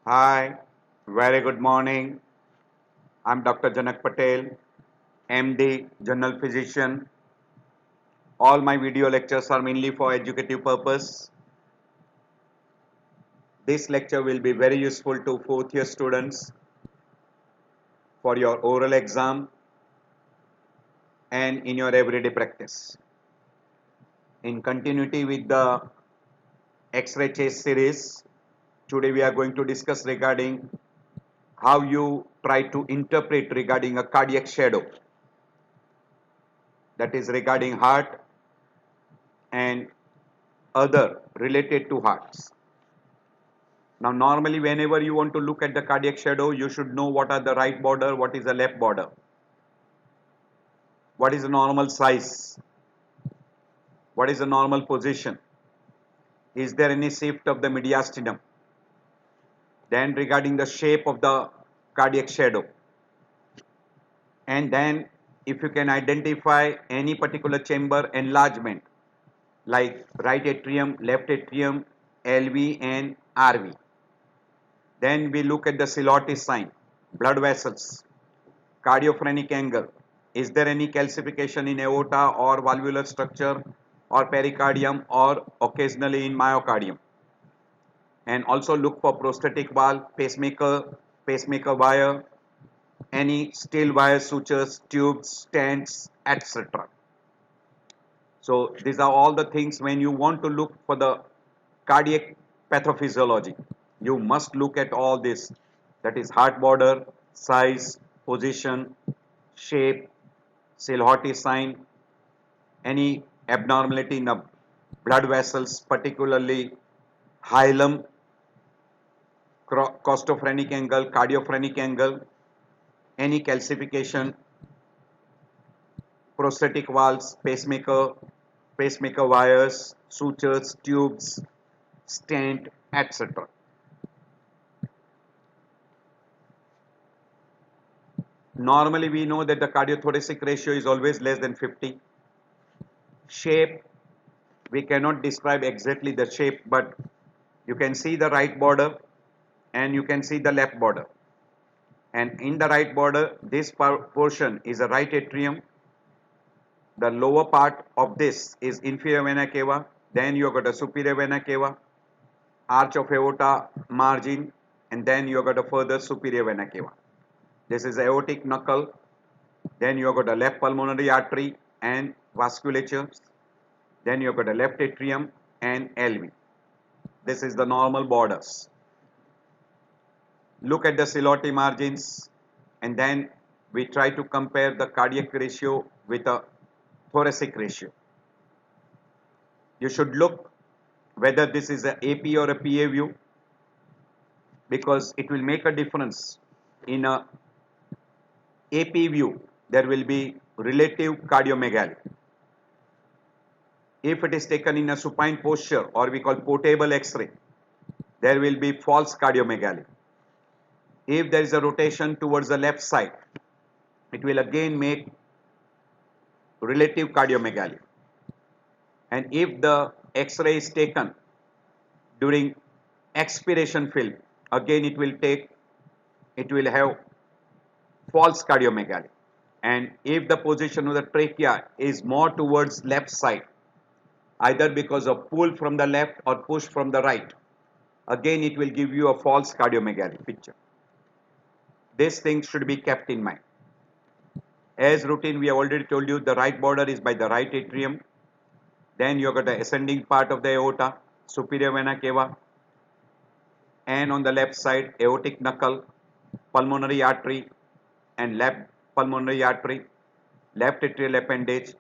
Hi, very good morning. I'm Dr. Janak Patel, MD, General Physician. All my video lectures are mainly for educative purpose. This lecture will be very useful to fourth year students for your oral exam and in your everyday practice. In continuity with the X-ray chase series, today we are going to discuss regarding how you try to interpret regarding a cardiac shadow, that is regarding heart and other related to hearts. Now normally whenever you want to look at the cardiac shadow, you should know what are the right border, what is the left border, what is the normal size, what is the normal position, is there any shift of the mediastinum, then regarding the shape of the cardiac shadow, and then if you can identify any particular chamber enlargement like right atrium, left atrium, LV and RV. Then we look at the Silotti sign, blood vessels, cardiophrenic angle. Is there any calcification in aorta or valvular structure or pericardium or occasionally in myocardium? And also look for prosthetic valve, pacemaker wire, any steel wire sutures, tubes, stents, etc. So these are all the things when you want to look for the cardiac pathophysiology. You must look at all this, that is heart border, size, position, shape, Silhouette sign, any abnormality in the blood vessels, particularly hilum, costophrenic angle, cardiophrenic angle, any calcification, prosthetic valves, pacemaker wires, sutures, tubes, stent, etc. Normally we know that the cardiothoracic ratio is always less than 50. Shape, we cannot describe exactly the shape, but you can see the right border and you can see the left border. And in the right border, this portion is a right atrium. The lower part of this is inferior vena cava. Then you got a superior vena cava, arch of aorta margin, and then you got a further superior vena cava. This is aortic knuckle. Then you got a left pulmonary artery and vasculature. Then you got a left atrium and LV. This is the normal borders. Look at the Silotti margins, and then we try to compare the cardiac ratio with a thoracic ratio. You should look whether this is a AP or a PA view, because it will make a difference. In a AP view, there will be relative cardiomegaly. If it is taken in a supine posture, or we call portable X-ray, there will be false cardiomegaly. If there is a rotation towards the left side, it will again make relative cardiomegaly. And if the X-ray is taken during expiration film, again it will have false cardiomegaly. And if the position of the trachea is more towards left side, either because of pull from the left or push from the right, again it will give you a false cardiomegaly picture. This thing should be kept in mind. As routine, we have already told you the right border is by the right atrium. Then you got the ascending part of the aorta, superior vena cava, and on the left side aortic knuckle, pulmonary artery and left pulmonary artery, left atrial appendage,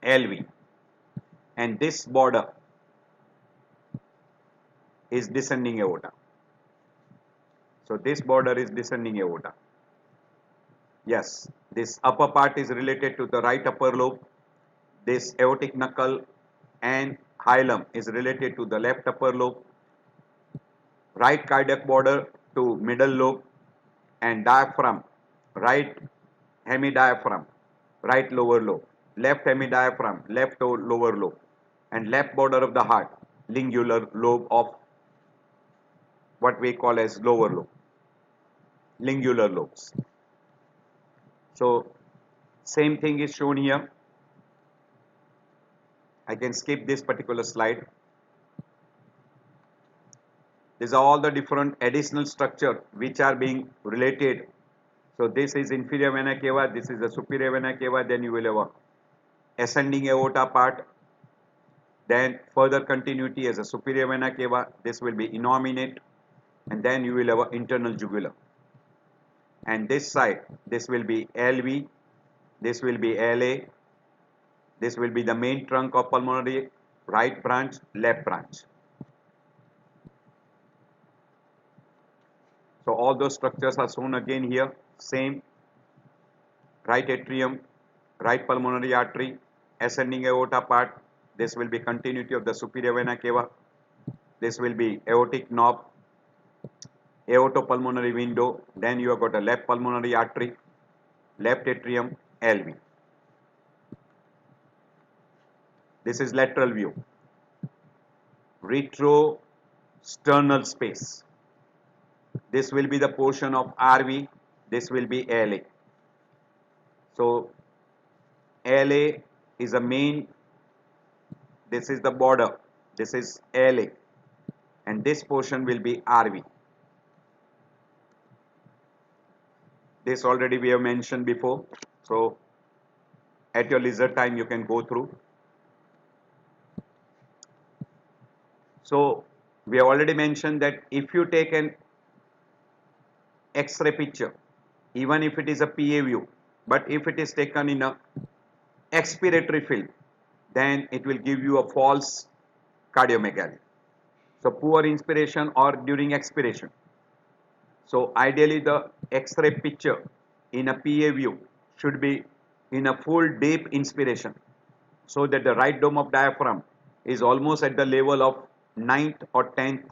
LV. And this border is descending aorta. So this border is descending aorta. Yes, this upper part is related to the right upper lobe. This aortic knuckle and hilum is related to the left upper lobe. Right cardiac border to middle lobe, and diaphragm, right hemidiaphragm, right lower lobe, left hemidiaphragm, left lower lobe, and left border of the heart, lingular lobe of what we call as lower lobe, lingular lobes. So same thing is shown here. I can skip this particular slide. These are all the different additional structure which are being related. So this is inferior vena cava, this is the superior vena cava, then you will have a ascending aorta part, then further continuity as a superior vena cava, this will be innominate, and then you will have an internal jugular. And this side, this will be LV, this will be LA, this will be the main trunk of pulmonary, right branch, left branch. So all those structures are shown again here, same, right atrium, right pulmonary artery, ascending aorta part, this will be continuity of the superior vena cava, this will be aortic knob, aortopulmonary window, then you have got a left pulmonary artery, left atrium, LV. This is lateral view. Retrosternal space. This will be the portion of RV, this will be LA. So LA is a main, this is the border, this is LA, and this portion will be RV. This already we have mentioned before, so at your leisure time you can go through. So we have already mentioned that if you take an X-ray picture, even if it is a PA view, but if it is taken in a expiratory field, then it will give you a false cardiomegaly. So poor inspiration or during expiration. So ideally the X-ray picture in a PA view should be in a full deep inspiration, so that the right dome of diaphragm is almost at the level of 9th or 10th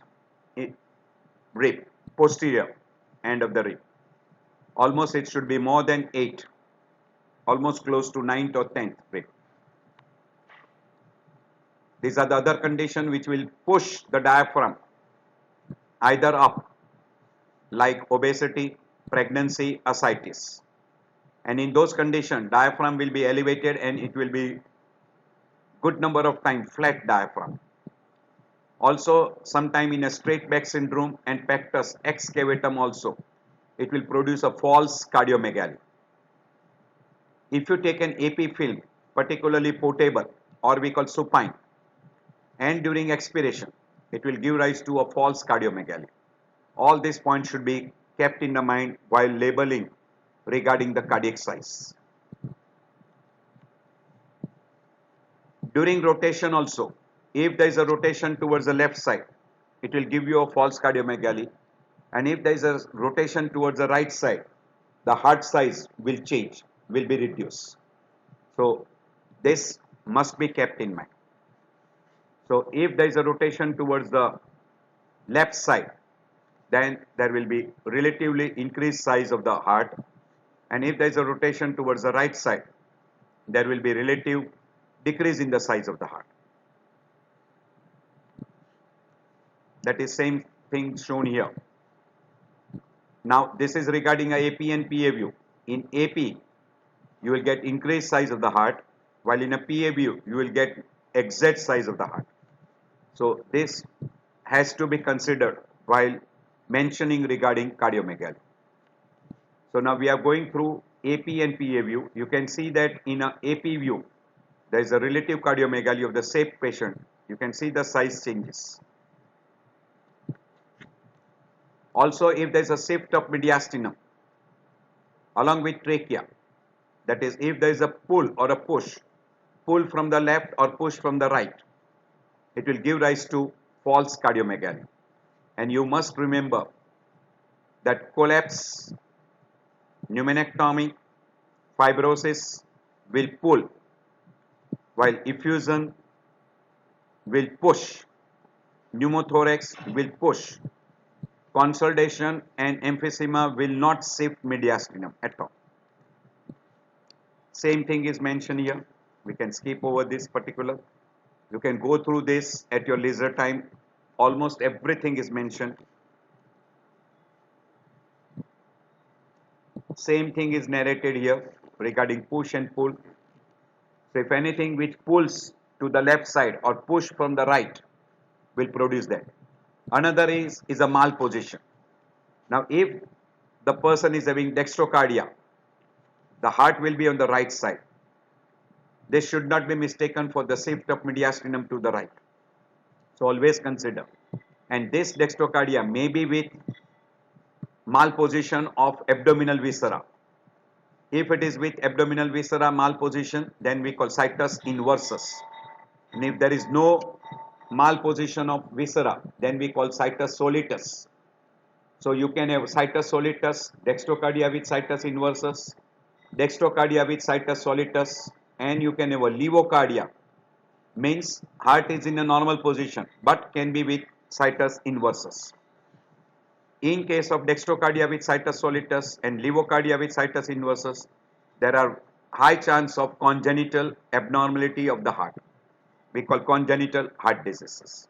rib, posterior end of the rib. Almost it should be more than 8, almost close to 9th or 10th rib. These are the other conditions which will push the diaphragm either up, like obesity, pregnancy, ascites. And in those conditions, diaphragm will be elevated and it will be good number of time flat diaphragm. Also, sometime in a straight back syndrome and pectus excavatum also, it will produce a false cardiomegaly. If you take an AP film, particularly portable or we call supine, and during expiration, it will give rise to a false cardiomegaly. All these points should be kept in the mind while labeling regarding the cardiac size. During rotation also, if there is a rotation towards the left side, it will give you a false cardiomegaly, and if there is a rotation towards the right side, the heart size will change, will be reduced. So this must be kept in mind. So if there is a rotation towards the left side, then there will be relatively increased size of the heart, and if there is a rotation towards the right side, there will be relative decrease in the size of the heart. That is same thing shown here. Now this is regarding a AP and PA view. In AP, you will get increased size of the heart, while in a PA view, you will get exact size of the heart. So this has to be considered while mentioning regarding cardiomegaly. So now we are going through AP and PA view. You can see that in a AP view, there is a relative cardiomegaly of the same patient. You can see the size changes. Also, if there is a shift of mediastinum along with trachea, that is, if there is a pull or a push from the left or push from the right, it will give rise to false cardiomegaly. And you must remember that collapse, pneumonectomy, fibrosis will pull, while effusion will push, pneumothorax will push, consolidation and emphysema will not shift mediastinum at all. Same thing is mentioned here. We can skip over this particular. You can go through this at your leisure time. Almost everything is mentioned. Same thing is narrated here regarding push and pull. So if anything which pulls to the left side or push from the right will produce that. Another is a malposition. Now if the person is having dextrocardia, the heart will be on the right side. This should not be mistaken for the shift of mediastinum to the right. So always consider. And this dextrocardia may be with malposition of abdominal viscera. If it is with abdominal viscera malposition, then we call situs inversus. And if there is no malposition of viscera, then we call situs solitus. So you can have situs solitus, dextrocardia with situs inversus, dextrocardia with situs solitus, and you can have a levocardia. Means heart is in a normal position but can be with situs inversus. In case of dextrocardia with situs solitus and levocardia with situs inversus, there are high chance of congenital abnormality of the heart. We call congenital heart diseases.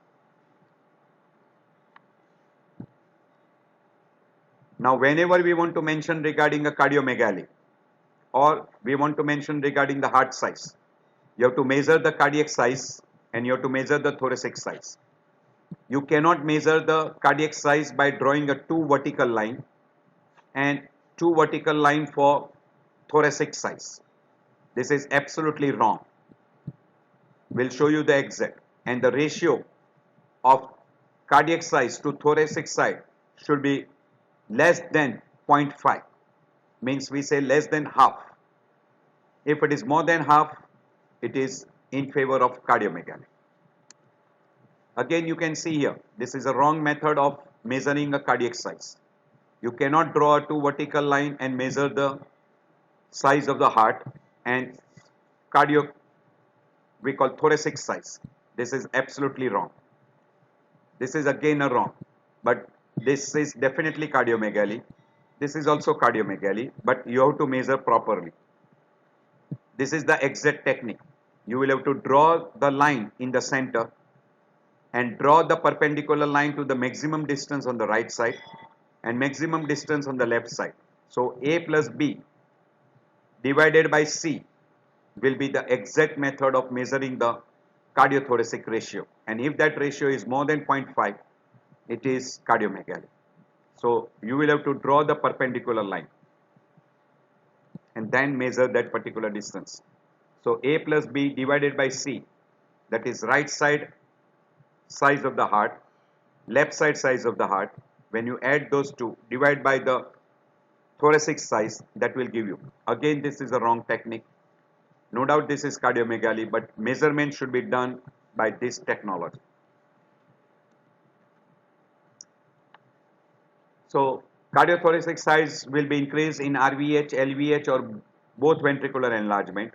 Now, whenever we want to mention regarding a cardiomegaly or we want to mention regarding the heart size, you have to measure the cardiac size and you have to measure the thoracic size. You cannot measure the cardiac size by drawing a two vertical line and two vertical line for thoracic size. This is absolutely wrong. We'll show you the exact. And the ratio of cardiac size to thoracic size should be less than 0.5. Means we say less than half. If it is more than half, it is in favor of cardiomegaly. Again, you can see here, this is a wrong method of measuring a cardiac size. You cannot draw a two vertical line and measure the size of the heart and we call thoracic size. This is absolutely wrong. This is again a wrong, but this is definitely cardiomegaly. This is also cardiomegaly, but you have to measure properly. This is the exact technique. You will have to draw the line in the center and draw the perpendicular line to the maximum distance on the right side and maximum distance on the left side. So A plus B divided by C will be the exact method of measuring the cardiothoracic ratio, and if that ratio is more than 0.5, it is cardiomegaly. So you will have to draw the perpendicular line and then measure that particular distance. So A plus B divided by C, that is right side size of the heart, left side size of the heart. When you add those two, divide by the thoracic size, that will give you. Again, this is a wrong technique. No doubt this is cardiomegaly, but measurement should be done by this technology. So cardiothoracic size will be increased in RVH, LVH or both ventricular enlargement.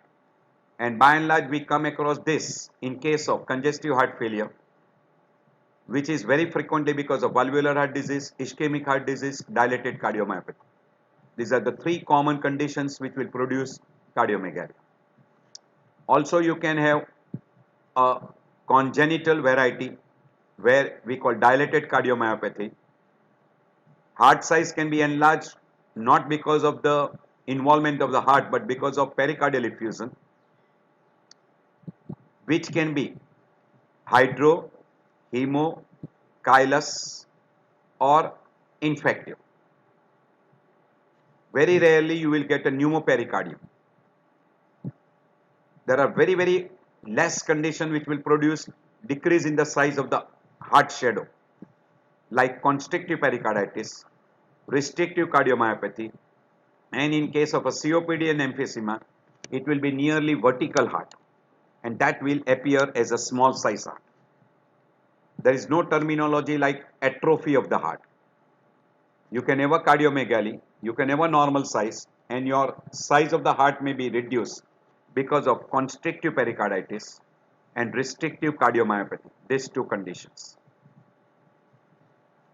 And by and large we come across this in case of congestive heart failure, which is very frequently because of valvular heart disease, ischemic heart disease, dilated cardiomyopathy. These are the three common conditions which will produce cardiomegaly. Also you can have a congenital variety where we call dilated cardiomyopathy. Heart size can be enlarged not because of the involvement of the heart but because of pericardial effusion, which can be hydro, hemo, chylous or infective. Very rarely you will get a pneumopericardium. There are very less conditions which will produce decrease in the size of the heart shadow, like constrictive pericarditis, restrictive cardiomyopathy, and in case of a COPD and emphysema, it will be nearly vertical heart, and that will appear as a small size heart. There is no terminology like atrophy of the heart. You can have a cardiomegaly, you can have a normal size, and your size of the heart may be reduced because of constrictive pericarditis and restrictive cardiomyopathy, these two conditions.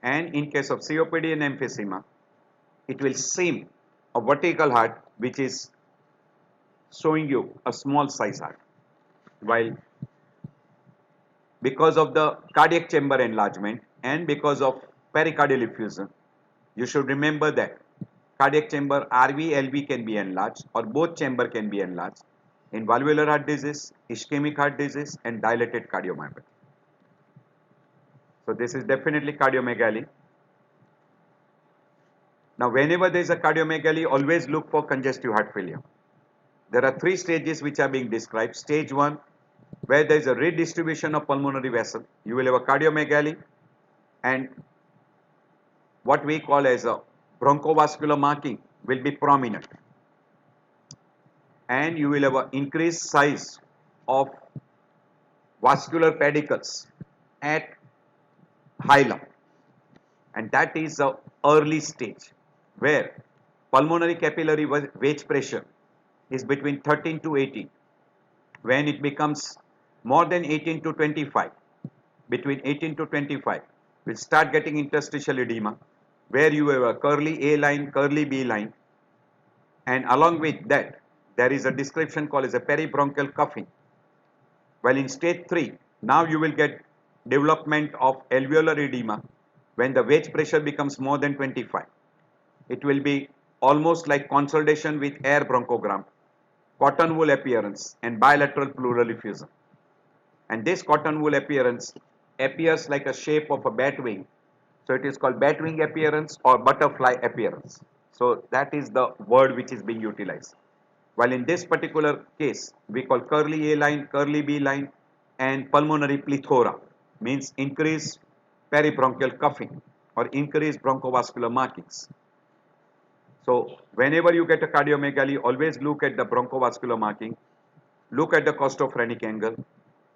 And in case of COPD and emphysema, it will seem a vertical heart which is showing you a small size heart, while because of the cardiac chamber enlargement and because of pericardial effusion, you should remember that cardiac chamber RV, LV can be enlarged or both chamber can be enlarged in valvular heart disease, ischemic heart disease and dilated cardiomyopathy. So this is definitely cardiomegaly. Now whenever there is a cardiomegaly, always look for congestive heart failure. There are three stages which are being described. Stage 1, where there is a redistribution of pulmonary vessel, you will have a cardiomegaly and what we call as a bronchovascular marking will be prominent. And you will have an increased size of vascular pedicles at hilum. And that is the early stage where pulmonary capillary wedge pressure is between 13 to 18. When it becomes more than 18 to 25, between 18 to 25, we'll start getting interstitial edema where you have a curly A line, curly B line, and along with that there is a description called as a peribronchial cuffing. While in stage 3, now you will get development of alveolar edema when the wedge pressure becomes more than 25. It will be almost like consolidation with air bronchogram, cotton wool appearance and bilateral pleural effusion. And this cotton wool appearance appears like a shape of a bat wing. So it is called bat wing appearance or butterfly appearance. So that is the word which is being utilized. While in this particular case, we call curly A line, curly B line and pulmonary plethora, means increased peribronchial cuffing or increased bronchovascular markings. So whenever you get a cardiomegaly, always look at the bronchovascular marking, look at the costophrenic angle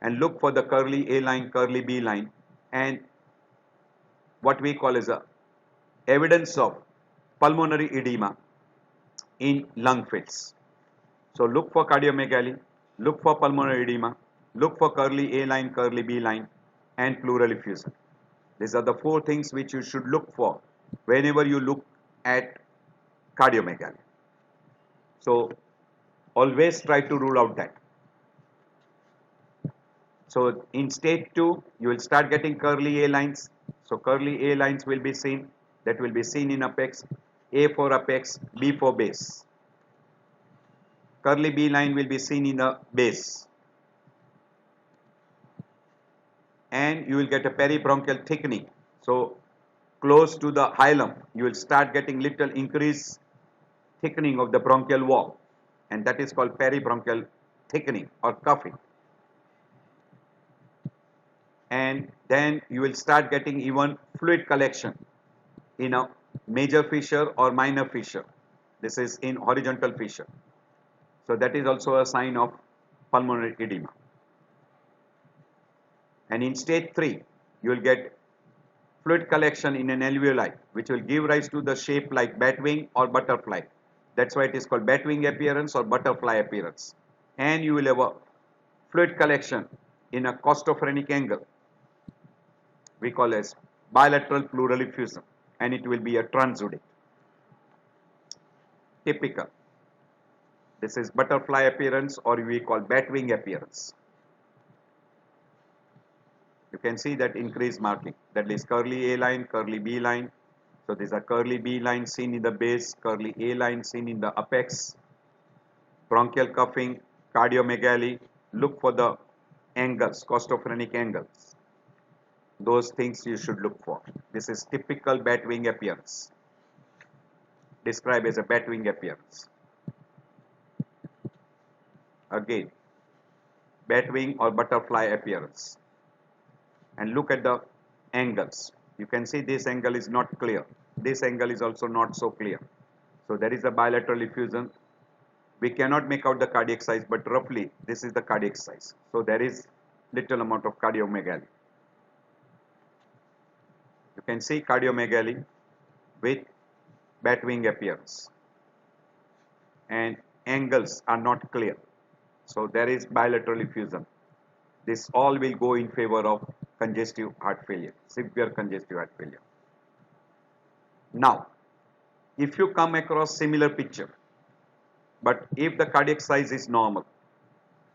and look for the curly A line, curly B line and what we call as a evidence of pulmonary edema in lung fields. So look for cardiomegaly, look for pulmonary edema, look for curly A line, curly B line and pleural effusion. These are the four things which you should look for whenever you look at cardiomegaly. So always try to rule out that. So in stage 2, you will start getting curly A lines. So curly A lines will be seen, that will be seen in apex, A for apex, B for base. Curly B line will be seen in the base. And you will get a peribronchial thickening. So close to the hilum, you will start getting little increased thickening of the bronchial wall. And that is called peribronchial thickening or cuffing. And then you will start getting even fluid collection in a major fissure or minor fissure. This is in horizontal fissure. So that is also a sign of pulmonary edema. And in stage 3, you will get fluid collection in an alveoli, which will give rise to the shape like bat wing or butterfly. That's why it is called bat wing appearance or butterfly appearance. And you will have a fluid collection in a costophrenic angle, we call as bilateral pleural effusion, and it will be a transudate. Typical. This is butterfly appearance or we call bat wing appearance. You can see that increased marking, that is curly A line, curly B line. So these are curly B line seen in the base, curly A line seen in the apex. Bronchial cuffing, cardiomegaly, look for the angles, costophrenic angles. Those things you should look for. This is typical bat wing appearance, described as a bat wing appearance. Again, bat wing or butterfly appearance. And look at the angles. You can see this angle is not clear. This angle is also not so clear. So there is a bilateral effusion. We cannot make out the cardiac size, but roughly this is the cardiac size. So there is little amount of cardiomegaly. You can see cardiomegaly with bat wing appearance. And angles are not clear. So there is bilateral effusion. This all will go in favor of congestive heart failure, severe congestive heart failure. Now, if you come across similar picture, but if the cardiac size is normal,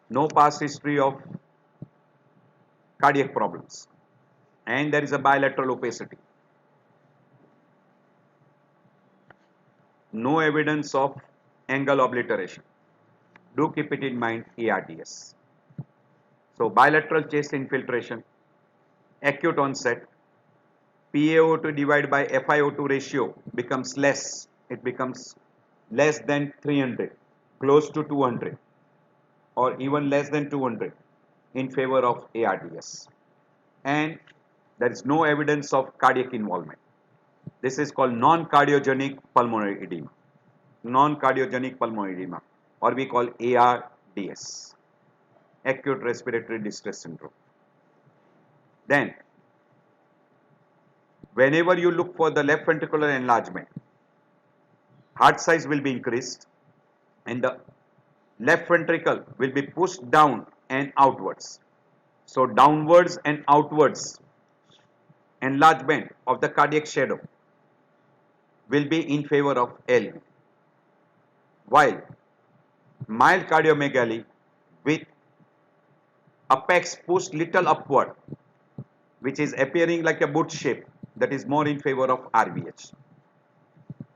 no past history of cardiac problems, and there is a bilateral opacity, no evidence of angle obliteration. Do keep it in mind, ARDS. So bilateral chest infiltration, acute onset, PaO2 divided by FiO2 ratio becomes less. It becomes less than 300, close to 200, or even less than 200 in favor of ARDS. And there is no evidence of cardiac involvement. This is called non-cardiogenic pulmonary edema. Non-cardiogenic pulmonary edema, or we call ARDS, acute respiratory distress syndrome. Then, whenever you look for the left ventricular enlargement, heart size will be increased and the left ventricle will be pushed down and outwards. So downwards and outwards enlargement of the cardiac shadow will be in favor of LV. While mild cardiomegaly with apex pushed little upward, which is appearing like a boot shape, that is more in favor of RVH.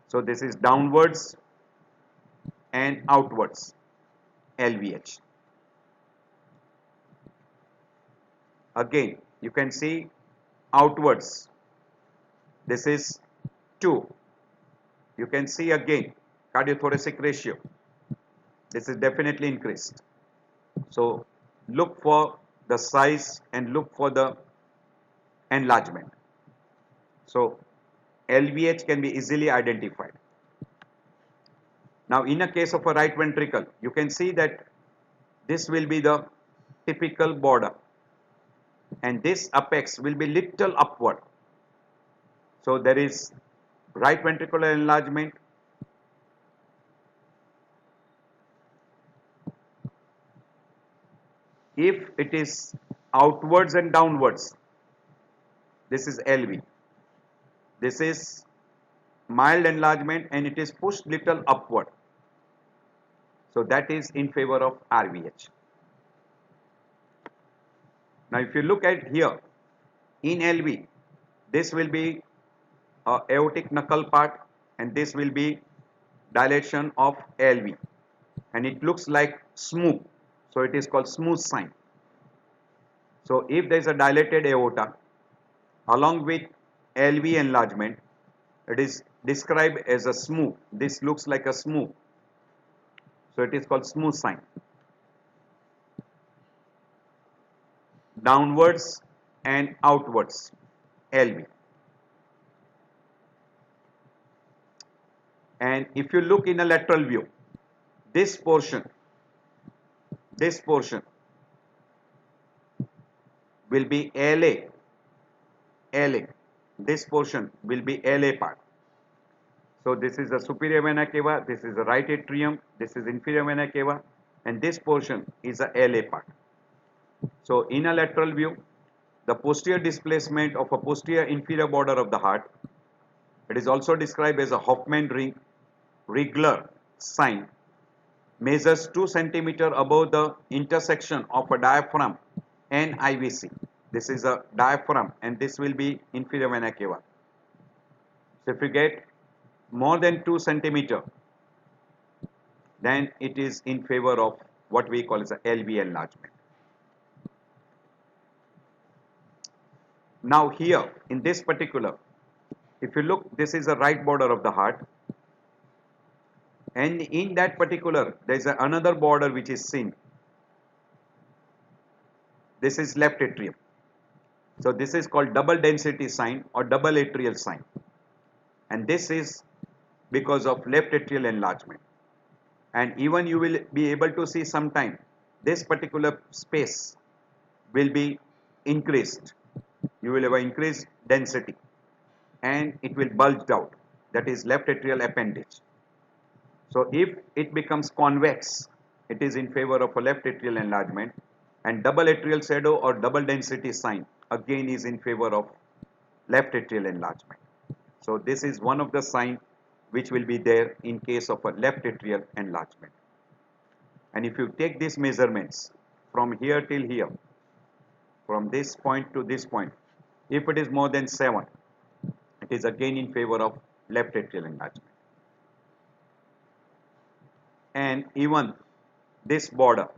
So this is downwards and outwards, LVH. Again, you can see outwards, this is 2. You can see again cardiothoracic ratio, this is definitely increased. So look for the size and look for the enlargement. So LVH can be easily identified. Now in a case of a right ventricle, you can see that this will be the typical border and this apex will be little upward. So there is right ventricular enlargement, if it is outwards and downwards, this is LV. This is mild enlargement and it is pushed little upward. So that is in favor of RVH. Now if you look at here, in LV, this will be aortic knuckle part and this will be dilation of LV and it looks like smooth. So it is called smooth sign. So if there is a dilated aorta along with LV enlargement, it is described as a smooth. This looks like a smooth. So it is called smooth sign. Downwards and outwards, LV. And if you look in a lateral view, this portion will be LA. This portion will be LA part. So this is the superior vena cava, this is the right atrium, this is inferior vena cava, and this portion is the LA part. So in a lateral view, the posterior displacement of a posterior inferior border of the heart, it is also described as a Hoffman ring Rigler sign, measures 2 cm above the intersection of a diaphragm and IVC. This is a diaphragm and this will be inferior vena cava. So if you get more than 2 cm, then it is in favor of what we call as a LV enlargement. Now here in this particular, if you look, this is the right border of the heart, and in that particular there is another border which is seen. This is left atrium. So this is called double density sign or double atrial sign, and this is because of left atrial enlargement. And even you will be able to see sometime this particular space will be increased. You will have an increased density and it will bulge out, that is left atrial appendage. So if it becomes convex, it is in favor of a left atrial enlargement, and double atrial shadow or double density sign again is in favor of left atrial enlargement. So this is one of the signs which will be there in case of a left atrial enlargement. And if you take these measurements from here till here, from this point to this point, if it is more than 7, it is again in favor of left atrial enlargement. and even this border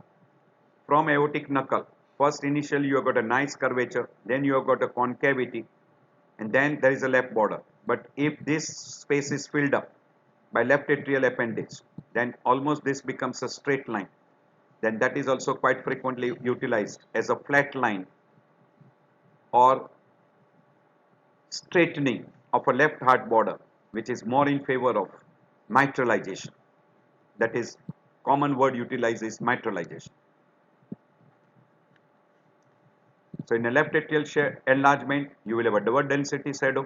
from aortic knuckle. First initially you have got a nice curvature, then you have got a concavity, and then there is a left border. But if this space is filled up by left atrial appendage, then almost this becomes a straight line. Then that is also quite frequently utilized as a flat line or straightening of a left heart border, which is more in favor of mitralization. That is, common word utilized is mitralization. So in a left atrial enlargement, you will have a double density shadow.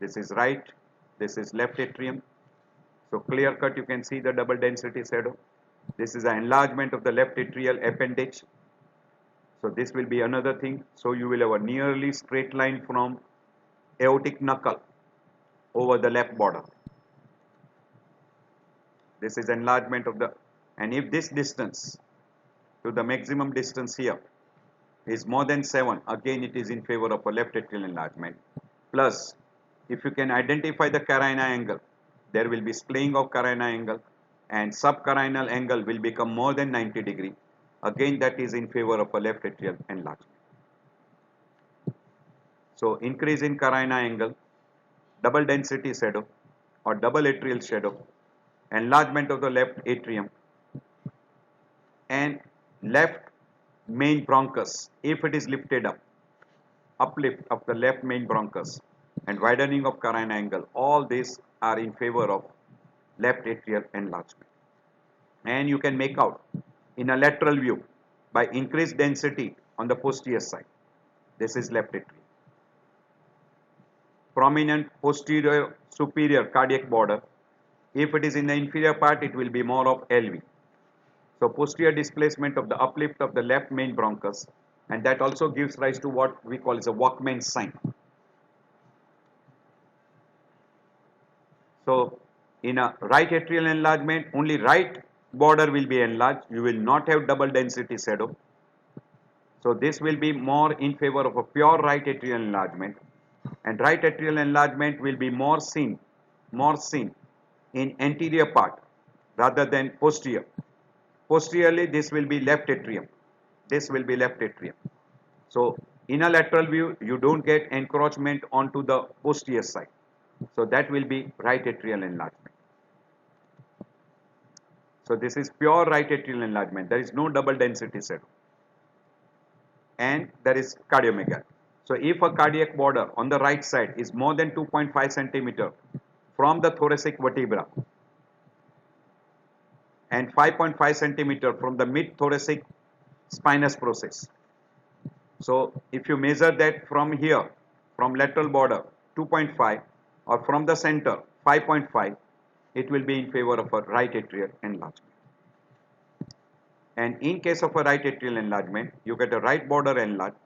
This is right, this is left atrium. So clear cut, you can see the double density shadow. This is an enlargement of the left atrial appendage. So this will be another thing. So you will have a nearly straight line from aortic knuckle over the left border. This is enlargement of the, and if this distance to the maximum distance here is more than 7, again it is in favor of a left atrial enlargement. Plus, if you can identify the carina angle, there will be splaying of carina angle, and subcarinal angle will become more than 90 degree. Again, that is in favor of a left atrial enlargement. So increase in carina angle, double density shadow or double atrial shadow, enlargement of the left atrium, and left main bronchus if it is lifted up, uplift of the left main bronchus, and widening of carina angle. All these are in favor of left atrial enlargement. And you can make out in a lateral view by increased density on the posterior side. This is left atrium. Prominent posterior superior cardiac border. If it is in the inferior part, it will be more of LV. So posterior displacement of the uplift of the left main bronchus, and that also gives rise to what we call as a Walkman's sign. So in a right atrial enlargement, only right border will be enlarged. You will not have double density shadow. So this will be more in favor of a pure right atrial enlargement, and right atrial enlargement will be more seen in anterior part rather than posterior. Posteriorly, this will be left atrium. This will be left atrium. So in a lateral view, you don't get encroachment onto the posterior side. So that will be right atrial enlargement. So this is pure right atrial enlargement. There is no double density shadow. And there is cardiomegaly. So if a cardiac border on the right side is more than 2.5 centimeter from the thoracic vertebra and 5.5 centimeter from the mid-thoracic spinous process. So if you measure that from here, from lateral border 2.5 or from the center 5.5, it will be in favor of a right atrial enlargement. And in case of a right atrial enlargement, you get a right border enlarged.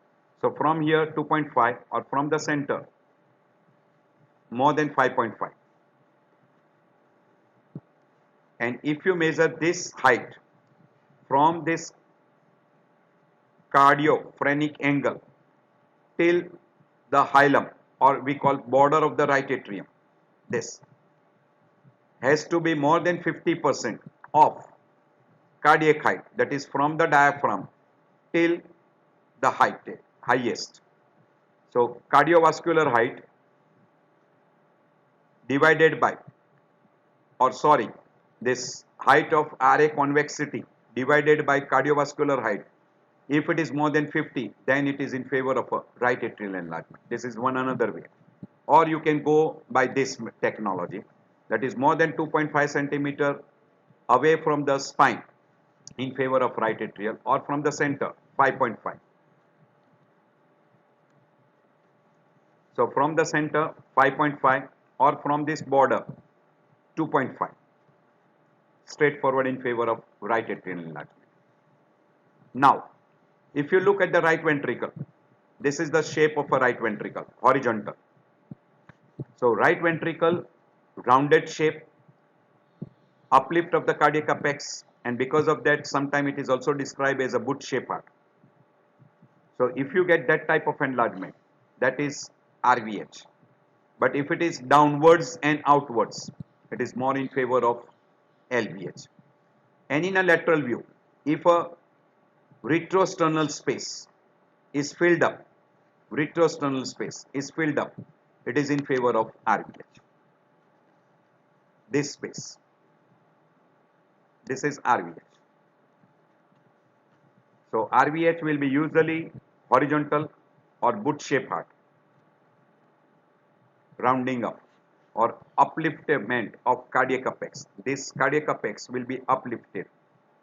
So from here 2.5 or from the center more than 5.5. And if you measure this height from this cardiophrenic angle till the hilum, or we call border of the right atrium, this has to be more than 50% of cardiac height, that is from the diaphragm till the highest. So cardiovascular height divided by, or sorry, this height of RA convexity divided by cardiovascular height. If it is more than 50, then it is in favor of a right atrial enlargement. This is one another way. Or you can go by this technology, that is more than 2.5 centimeter away from the spine in favor of right atrial, or from the center 5.5. So from the center 5.5 or from this border 2.5. Straightforward in favor of right atrial enlargement. Now, if you look at the right ventricle, this is the shape of a right ventricle, horizontal. So right ventricle, rounded shape, uplift of the cardiac apex, and because of that, sometimes it is also described as a boot-shaped heart. So if you get that type of enlargement, that is RVH. But if it is downwards and outwards, it is more in favor of LVH. And in a lateral view, if a retrosternal space is filled up, retrosternal space is filled up, it is in favor of RVH. This space, this is RVH. So RVH will be usually horizontal or boot-shaped heart, rounding up or upliftment of cardiac apex. This cardiac apex will be uplifted,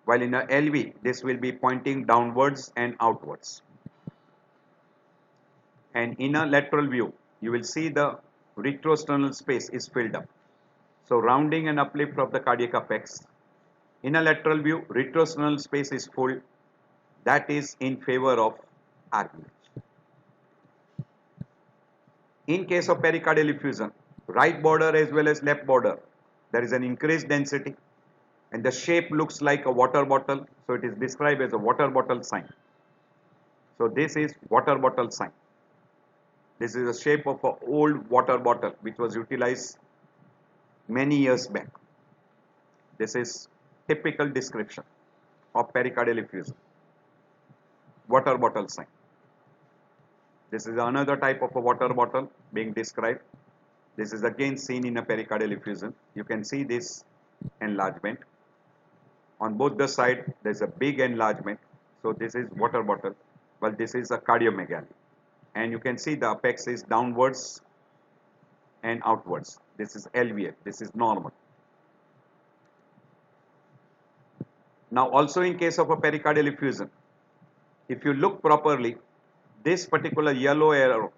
while in a LV this will be pointing downwards and outwards. And in a lateral view, you will see the retrosternal space is filled up. So rounding and uplift of the cardiac apex. In a lateral view, retrosternal space is full. That is in favor of RVH. In case of pericardial effusion, right border as well as left border, there is an increased density and the shape looks like a water bottle. So it is described as a water bottle sign. So this is water bottle sign. This is the shape of an old water bottle which was utilized many years back. This is typical description of pericardial effusion. Water bottle sign. This is another type of a water bottle being described. This is again seen in a pericardial effusion. You can see this enlargement. On both the side there is a big enlargement. So this is water bottle, while this is a cardiomegaly. And you can see the apex is downwards and outwards. This is LVH. This is normal. Now also in case of a pericardial effusion, if you look properly, this particular yellow arrow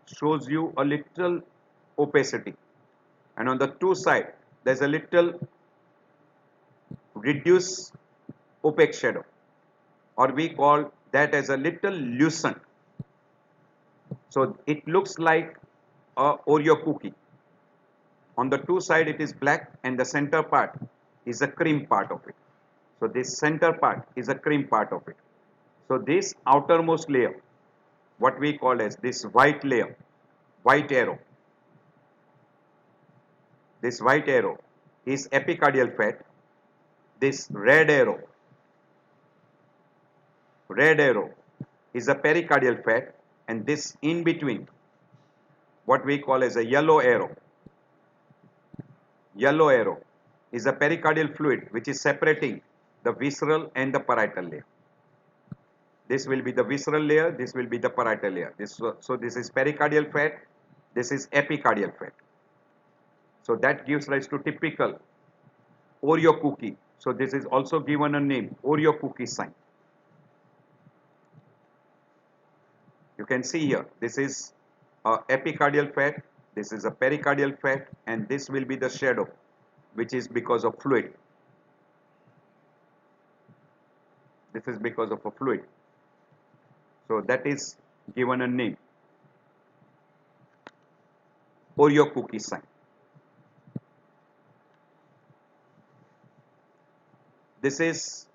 shows you a little opacity, and on the two sides there is a little reduced opaque shadow, or we call that as a little lucent. So it looks like a Oreo cookie. On the two sides it is black and the center part is a cream part of it. So this center part is a cream part of it. So this outermost layer, what we call as this white layer, white arrow, this white arrow is epicardial fat. This red arrow is a pericardial fat, and this in between, what we call as a yellow arrow is a pericardial fluid which is separating the visceral and the parietal layer. This will be the visceral layer, this will be the parietal layer. So this is pericardial fat, this is epicardial fat. So that gives rise to typical Oreo cookie. So this is also given a name, Oreo cookie sign. You can see here, this is a epicardial fat, this is a pericardial fat, and this will be the shadow, which is because of fluid. This is because of a fluid. So that is given a name, Oreo cookie sign. This is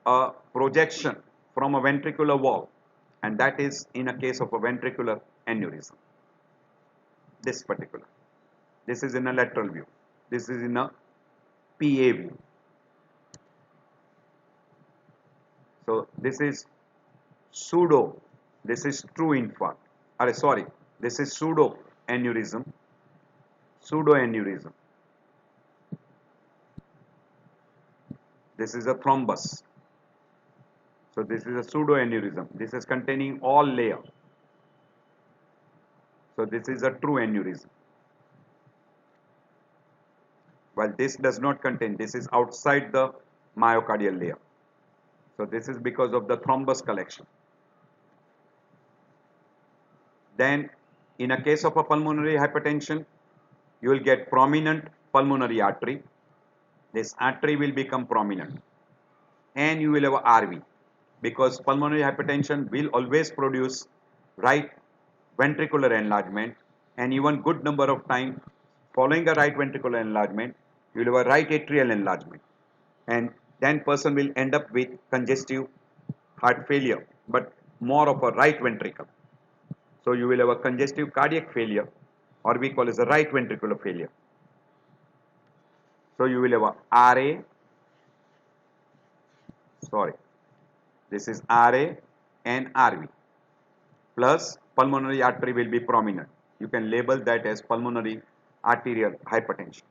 a projection from a ventricular wall, and that is in a case of a ventricular aneurysm. This particular. This is in a lateral view. This is in a PA view. So this is pseudo, this is true infarct. This is pseudo aneurysm. This is a thrombus. So this is a pseudo aneurysm. This is containing all layer. So this is a true aneurysm. While this does not contain, this is outside the myocardial layer. So this is because of the thrombus collection. Then in a case of a pulmonary hypertension, you will get prominent pulmonary artery. This artery will become prominent, and you will have a RV, because pulmonary hypertension will always produce right ventricular enlargement, and even good number of time following a right ventricular enlargement, you will have a right atrial enlargement, and then person will end up with congestive heart failure, but more of a right ventricle. So you will have a congestive cardiac failure, or we call as a right ventricular failure. So you will have a RA, sorry, this is RA and RV plus pulmonary artery will be prominent. You can label that as pulmonary arterial hypertension.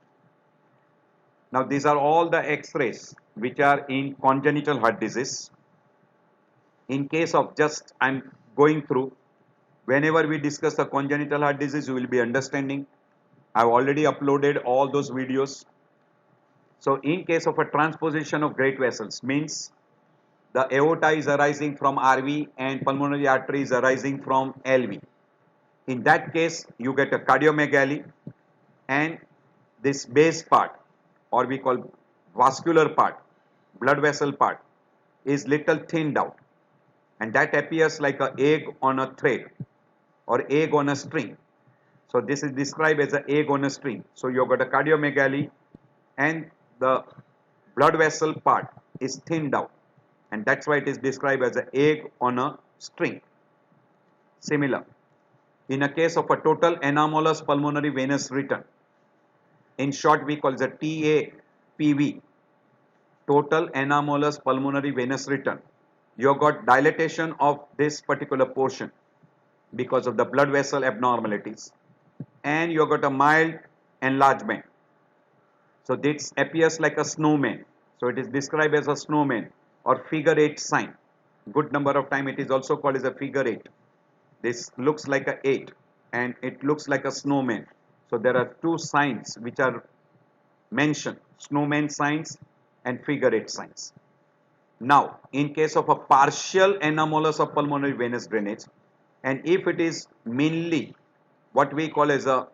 Now these are all the X-rays which are in congenital heart disease. In case of just I'm going through, whenever we discuss the congenital heart disease, you will be understanding. I've already uploaded all those videos. So in case of a transposition of great vessels, means the aorta is arising from RV and pulmonary artery is arising from LV. In that case, you get a cardiomegaly, and this base part, or we call vascular part, blood vessel part, is little thinned out, and that appears like an egg on a thread or egg on a string. So this is described as an egg on a string. So you've got a cardiomegaly and the blood vessel part is thinned out, and that's why it is described as an egg on a string. Similar, in a case of a total anomalous pulmonary venous return, in short we call it the TAPV, total anomalous pulmonary venous return, you got dilatation of this particular portion because of the blood vessel abnormalities, and you got a mild enlargement. So this appears like a snowman. So it is described as a snowman or figure 8 sign. Good number of time it is also called as a figure 8. This looks like a 8 and it looks like a snowman. So there are two signs which are mentioned, snowman signs and figure 8 signs. Now in case of a partial anomalous of pulmonary venous drainage, and if it is mainly what we call as a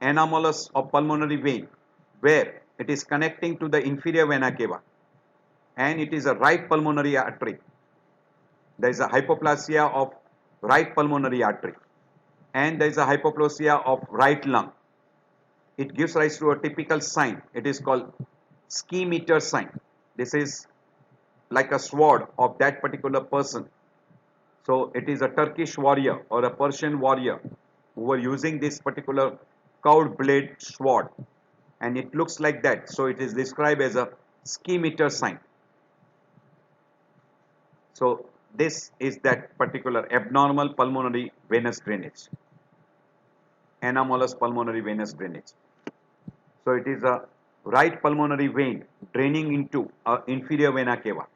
anomalous of pulmonary vein, where it is connecting to the inferior vena cava and it is a right pulmonary artery, there is a hypoplasia of right pulmonary artery and there is a hypoplasia of right lung, it gives rise to a typical sign. It is called ski meter sign. This is like a sword of that particular person. So it is a Turkish warrior or a Persian warrior who were using this particular curved blade sword, and it looks like that. So it is described as a ski meter sign. So this is that particular abnormal pulmonary venous drainage, anomalous pulmonary venous drainage. So it is a right pulmonary vein draining into a inferior vena cava,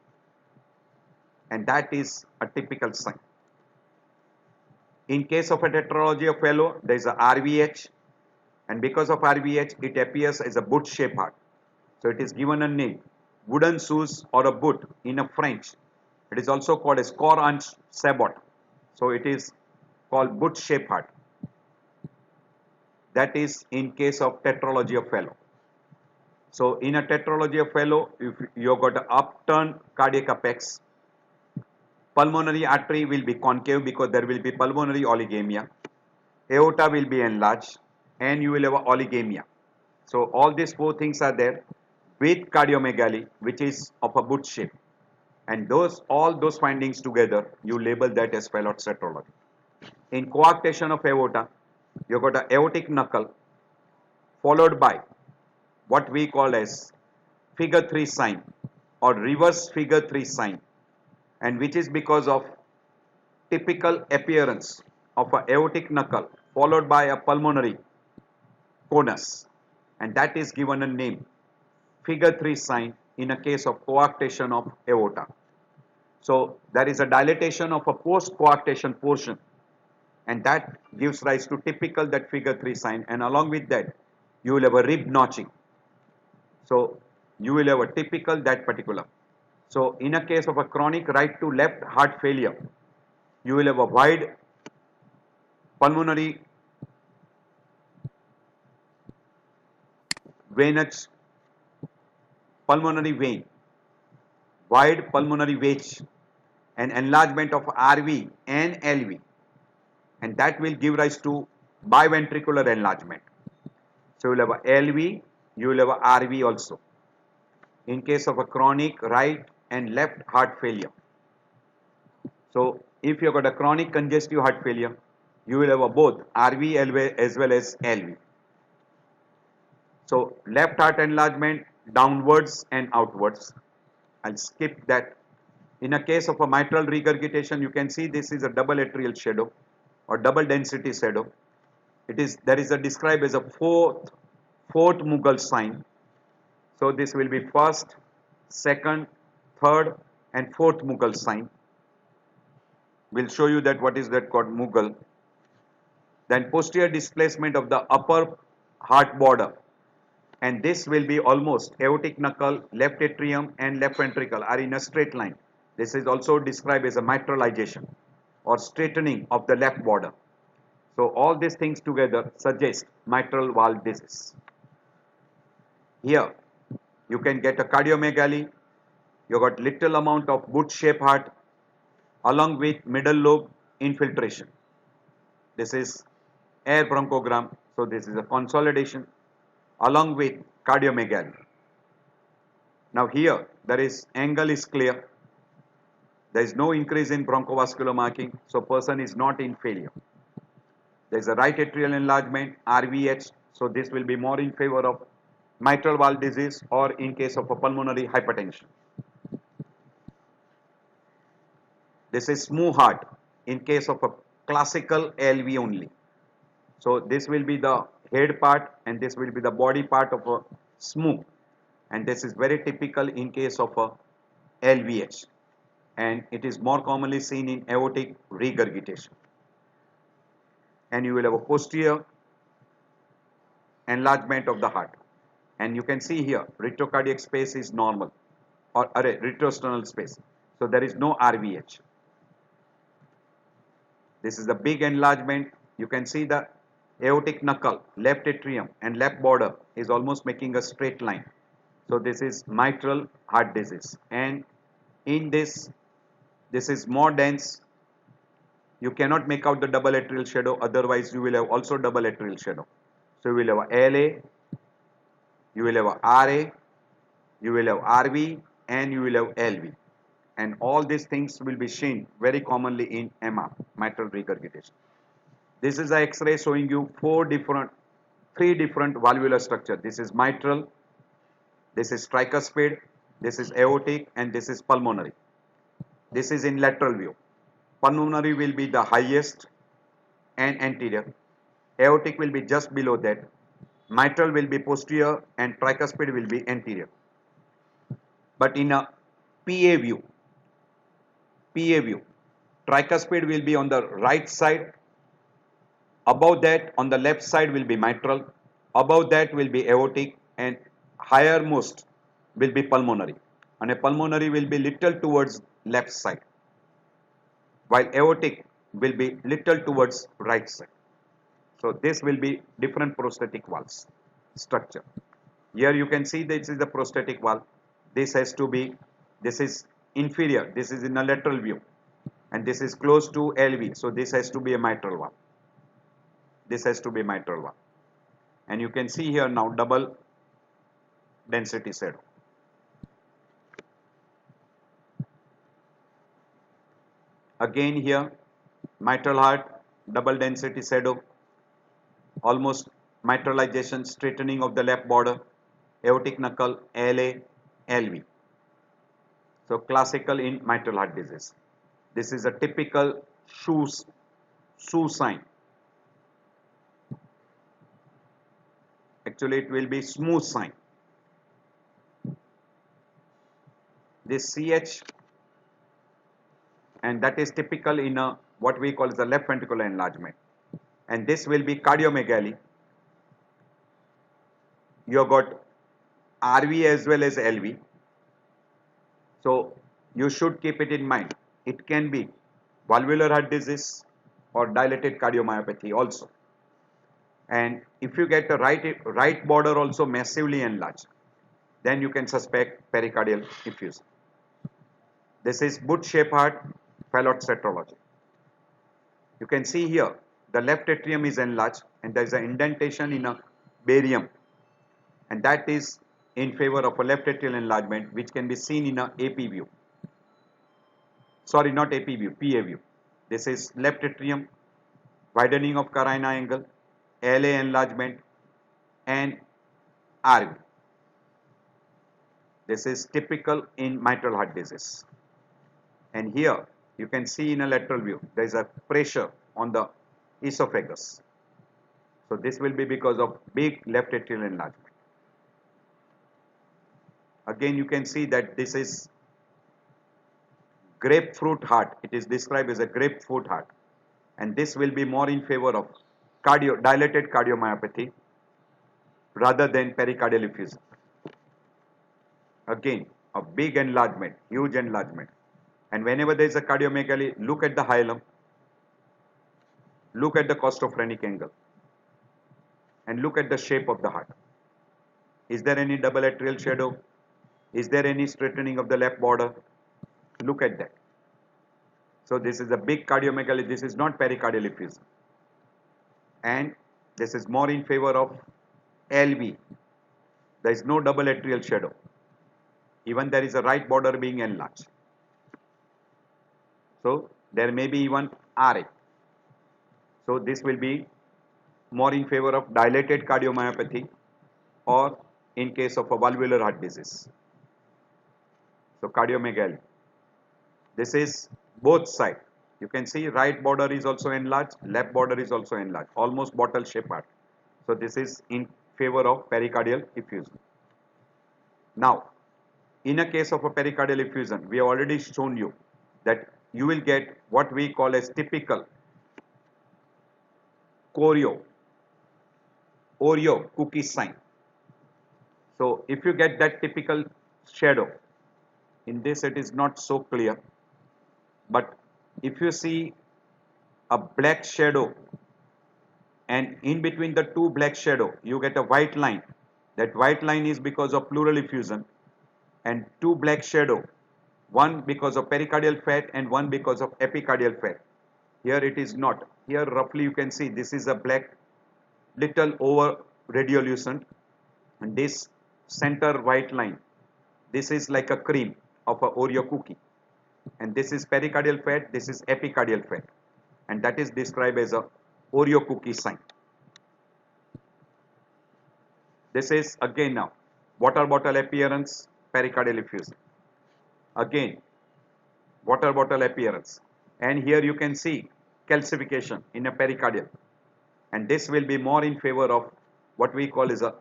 and that is a typical sign. In case of a tetralogy of Fallot, there is a RVH, and because of RVH, it appears as a boot-shaped heart. So it is given a name, wooden shoes or a boot in a French. It is also called as cor en sabot. So it is called boot-shaped heart. That is in case of tetralogy of Fallot. So in a tetralogy of Fallot, if you have got an upturned cardiac apex, pulmonary artery will be concave because there will be pulmonary oligemia, aorta will be enlarged, and you will have a oligemia. So all these four things are there with cardiomegaly, which is of a boot shape, and all those findings together you label that as Fallot's tetralogy. In coarctation of aorta, you have got an aortic knuckle followed by what we call as figure 3 sign or reverse figure 3 sign, and which is because of typical appearance of a aortic knuckle followed by a pulmonary conus, and that is given a name figure 3 sign in a case of coarctation of aorta. So there is a dilatation of a post coarctation portion, and that gives rise to typical that figure 3 sign, and along with that you will have a rib notching. So you will have a typical that particular. So in a case of a chronic right to left heart failure, you will have a wide pulmonary venous pulmonary vein, wide pulmonary wedge, and enlargement of RV and LV, and that will give rise to biventricular enlargement. So you will have a LV, you will have a RV also in case of a chronic right and left heart failure. So if you have got a chronic congestive heart failure, you will have a both RV as well as LV. So left heart enlargement downwards and outwards. I'll skip that. In a case of a mitral regurgitation, you can see this is a double atrial shadow or double density shadow. There is a described as a fourth Mughal sign. So this will be first, second, third, and fourth Mughal sign. We'll show you that what is that called Mughal. Then posterior displacement of the upper heart border, and this will be almost aortic knuckle, left atrium, and left ventricle are in a straight line. This is also described as a mitralization or straightening of the left border. So all these things together suggest mitral valve disease. Here you can get a cardiomegaly. You got little amount of boot-shaped heart along with middle lobe infiltration. This is air bronchogram. So this is a consolidation along with cardiomegaly. Now here there is angle is clear. There is no increase in bronchovascular marking. So person is not in failure. There is a right atrial enlargement, RVH. So this will be more in favor of mitral valve disease or in case of a pulmonary hypertension. This is smooth heart in case of a classical LV only. So this will be the head part and this will be the body part of a smooth, and this is very typical in case of a LVH, and it is more commonly seen in aortic regurgitation. And you will have a posterior enlargement of the heart, and you can see here retrocardiac space is normal or retrosternal space, so there is no RVH. This is the big enlargement. You can see the aortic knuckle, left atrium and left border is almost making a straight line. So this is mitral heart disease, and in this is more dense. You cannot make out the double atrial shadow, otherwise you will have also double atrial shadow. So you will have a LA, you will have a RA, you will have RV, and you will have LV. And all these things will be seen very commonly in MR, mitral regurgitation. This is the X-ray showing you three different valvular structure. This is mitral, this is tricuspid, this is aortic, and this is pulmonary. This is in lateral view. Pulmonary will be the highest and anterior. Aortic will be just below that. Mitral will be posterior and tricuspid will be anterior. But in a PA view, tricuspid will be on the right side. Above that, on the left side will be mitral. Above that will be aortic, and highermost will be pulmonary. And a pulmonary will be little towards left side, while aortic will be little towards right side. So this will be different prosthetic valves structure. Here you can see this is the prosthetic valve. This is inferior, this is in a lateral view, and this is close to LV. So this has to be a mitral valve. This has to be mitral valve. And you can see here now double density shadow. Again here mitral heart, double density shadow, almost mitralization, straightening of the left border, aortic knuckle, LA, LV. So classical in mitral heart disease. This is a typical shoe sign. Actually it will be smooth sign. This CH, and that is typical in a what we call as the left ventricular enlargement, and this will be cardiomegaly. You have got RV as well as LV, so you should keep it in mind. It can be valvular heart disease or dilated cardiomyopathy also. And if you get the right border also massively enlarged, then you can suspect pericardial effusion. This is boot-shaped heart Fallot tetralogy. You can see here the left atrium is enlarged and there is an indentation in a barium, and that is in favor of a left atrial enlargement, which can be seen in a AP view. Sorry, not AP view, PA view. This is left atrium, widening of carina angle, LA enlargement, and RV. This is typical in mitral heart disease. And here you can see in a lateral view there is a pressure on the esophagus. So this will be because of big left atrial enlargement. Again you can see that this is grapefruit heart. It is described as a grapefruit heart. And this will be more in favor of dilated cardiomyopathy rather than pericardial effusion. Again, a big enlargement, huge enlargement. And whenever there is a cardiomegaly, look at the hilum, look at the costophrenic angle, and look at the shape of the heart. Is there any double atrial shadow? Is there any straightening of the left border? Look at that. So this is a big cardiomegaly. This is not pericardial effusion. And this is more in favor of LV. There is no double atrial shadow. Even there is a right border being enlarged. So there may be even RA. So this will be more in favor of dilated cardiomyopathy or in case of a valvular heart disease. So cardiomegaly. This is both sides. You can see right border is also enlarged, left border is also enlarged, almost bottle shaped heart. So this is in favor of pericardial effusion. Now, in a case of a pericardial effusion, we have already shown you that you will get what we call as typical Oreo cookie sign. So if you get that typical shadow, in this it is not so clear, but if you see a black shadow and in between the two black shadow you get a white line, that white line is because of pleural effusion, and two black shadow, one because of pericardial fat and one because of epicardial fat. Here it is not. Here roughly you can see this is a black little over radiolucent, and this center white line, this is like a cream of a Oreo cookie, and this is pericardial fat, this is epicardial fat, and that is described as a Oreo cookie sign. This is again now water bottle appearance, pericardial effusion. Again water bottle appearance, and here you can see calcification in a pericardial, and this will be more in favor of what we call is a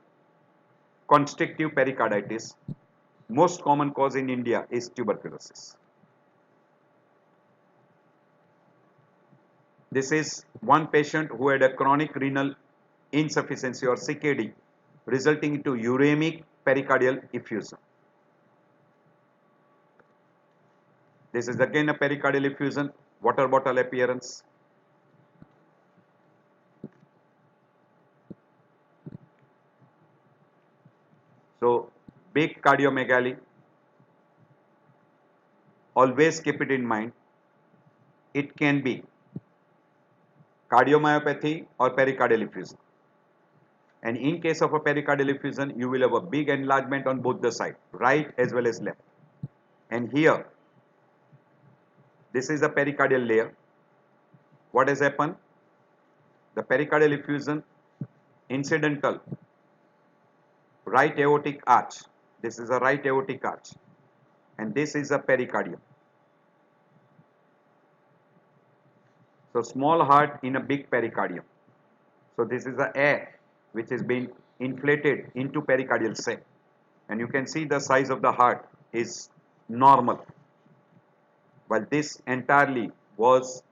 constrictive pericarditis. Most common cause in India is tuberculosis. This is one patient who had a chronic renal insufficiency or CKD resulting into uremic pericardial effusion. This is again a pericardial effusion, water bottle appearance. So big cardiomegaly, always keep it in mind, it can be cardiomyopathy or pericardial effusion. And in case of a pericardial effusion, you will have a big enlargement on both the sides, right as well as left. And here, this is the pericardial layer. What has happened? The pericardial effusion, incidental, right aortic arch. This is a right aortic arch. And this is a pericardium. So small heart in a big pericardium. So this is the air which is being inflated into pericardial sac, and you can see the size of the heart is normal, while this entirely was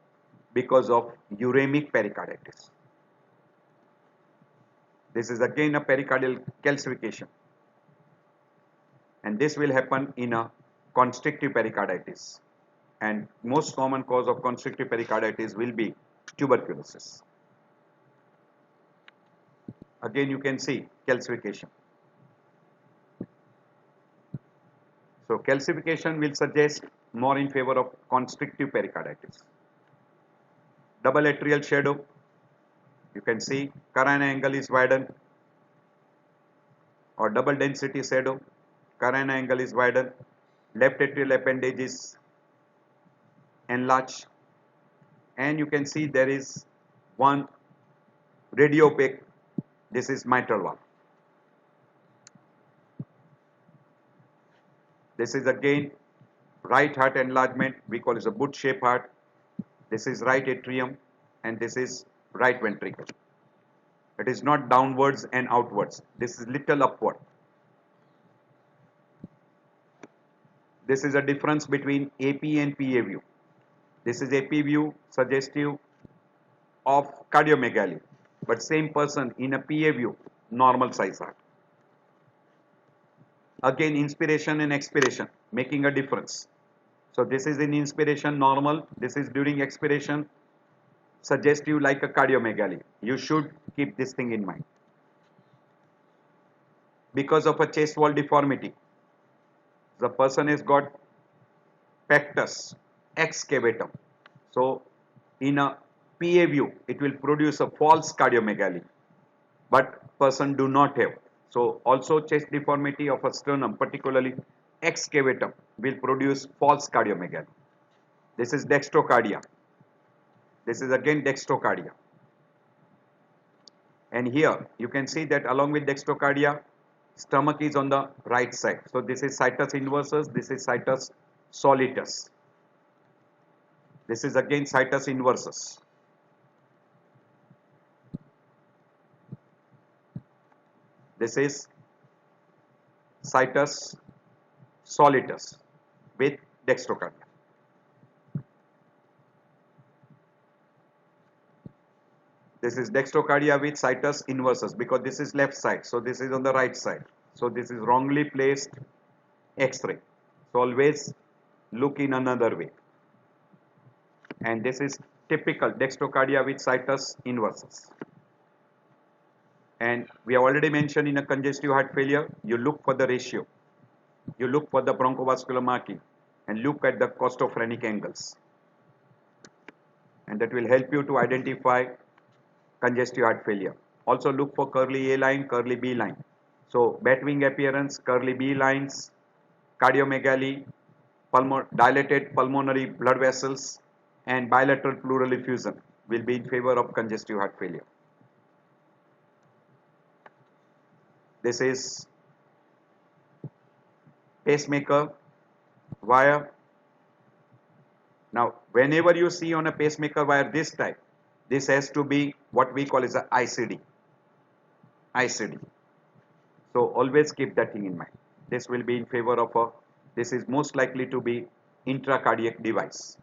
because of uremic pericarditis. This is again a pericardial calcification, and this will happen in a constrictive pericarditis, and most common cause of constrictive pericarditis will be tuberculosis. Again you can see calcification. So calcification will suggest more in favor of constrictive pericarditis. Double atrial shadow, you can see carina angle is widened, or double density shadow, carina angle is widened, left atrial appendage is enlarged, and you can see there is one radiopaque. This is mitral valve. This is again right heart enlargement, we call it a boot shaped heart. This is right atrium and this is right ventricle. It is not downwards and outwards. This is little upward. This is a difference between AP and PA view. This is AP view suggestive of cardiomegaly, but same person in a PA view, normal size heart. Again, inspiration and expiration making a difference. So this is in inspiration normal, this is during expiration suggestive like a cardiomegaly. You should keep this thing in mind. Because of a chest wall deformity, the person has got pectus excavatum. So in a PA view, it will produce a false cardiomegaly, but person do not have. So also chest deformity of a sternum, particularly excavatum, will produce false cardiomegaly. This is dextrocardia. This is again dextrocardia. And here you can see that along with dextrocardia, stomach is on the right side. So this is situs inversus, this is situs solitus. This is again situs inversus. This is situs solitus with dextrocardia. This is dextrocardia with situs inversus because this is left side. So this is on the right side. So this is wrongly placed X-ray. So always look in another way. And this is typical dextrocardia with situs inversus. And we have already mentioned in a congestive heart failure, you look for the ratio. You look for the bronchovascular marking and look at the costophrenic angles. And that will help you to identify congestive heart failure. Also look for curly A line, curly B line. So batwing appearance, curly B lines, cardiomegaly, dilated pulmonary blood vessels and bilateral pleural effusion will be in favor of congestive heart failure. This is pacemaker wire. Now whenever you see on a pacemaker wire this type, this has to be what we call as a ICD. ICD. So always keep that thing in mind. This will be in favor of a, this is most likely to be intracardiac device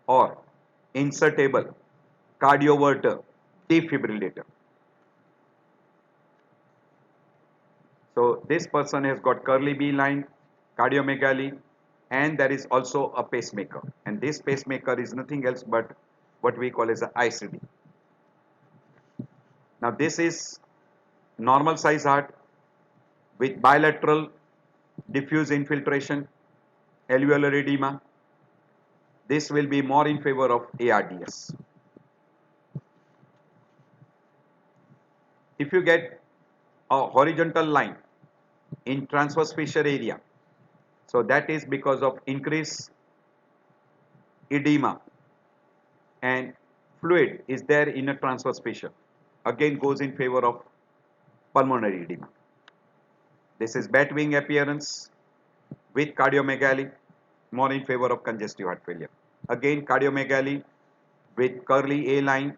or insertable cardioverter defibrillator. So this person has got curly B line, cardiomegaly, and there is also a pacemaker. And this pacemaker is nothing else but what we call as a ICD. Now this is normal size heart with bilateral diffuse infiltration, alveolar edema. This will be more in favor of ARDS. If you get a horizontal line in transverse fissure area, so that is because of increased edema and fluid is there in a transverse fissure, again goes in favor of pulmonary edema. This is bat wing appearance with cardiomegaly, more in favor of congestive heart failure. Again cardiomegaly with curly A line,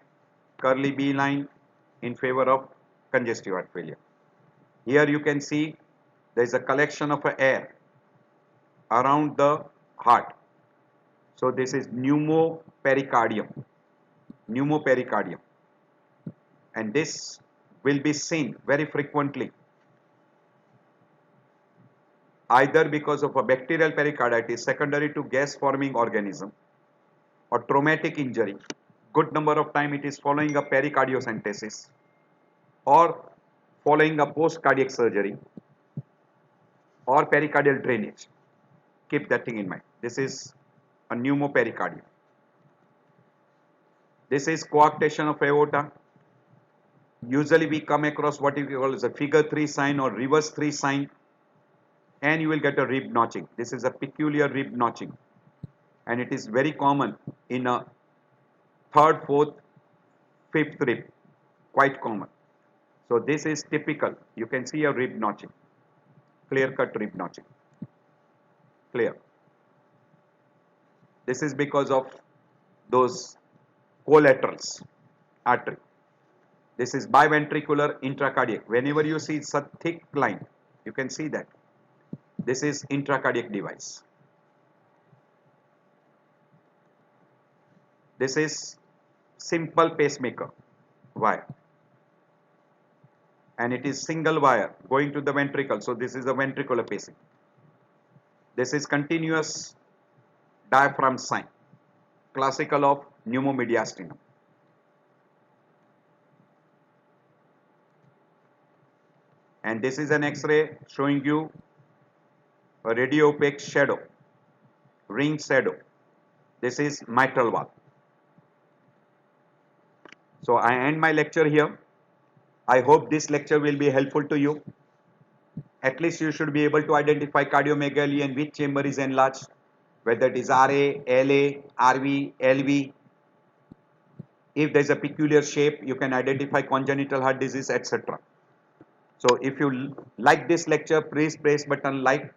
curly B line in favor of congestive heart failure. Here you can see there is a collection of air around the heart. So this is pneumopericardium, and this will be seen very frequently either because of a bacterial pericarditis secondary to gas forming organism or traumatic injury. Good number of time it is following a pericardiocentesis or following a post cardiac surgery or pericardial drainage. Keep that thing in mind. This is a pneumopericardium. This is coarctation of aorta. Usually we come across what we call as a figure 3 sign or reverse 3 sign, and you will get a rib notching. This is a peculiar rib notching, and it is very common in a third, fourth, fifth rib, quite common. So this is typical. You can see a rib notching, clear cut rib notching. clear. This is because of those collaterals artery. This is biventricular intracardiac. Whenever you see such thick line, you can see that this is intracardiac device. This is simple pacemaker wire, and it is single wire going to the ventricle. So this is a ventricular pacing. This is continuous diaphragm sign, classical of pneumomediastinum. And this is an X-ray showing you a radio opaque shadow, ring shadow. This is mitral valve. So I end my lecture here. I hope this lecture will be helpful to you. At least you should be able to identify cardiomegaly and which chamber is enlarged, whether it is RA, LA, RV, LV. If there is a peculiar shape, you can identify congenital heart disease, etc. So if you like this lecture, please press button like.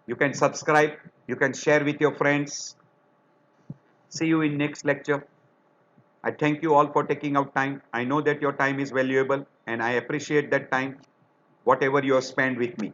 You can subscribe. You can share with your friends. See you in next lecture. I thank you all for taking out time. I know that your time is valuable and I appreciate that time, whatever you have spent with me.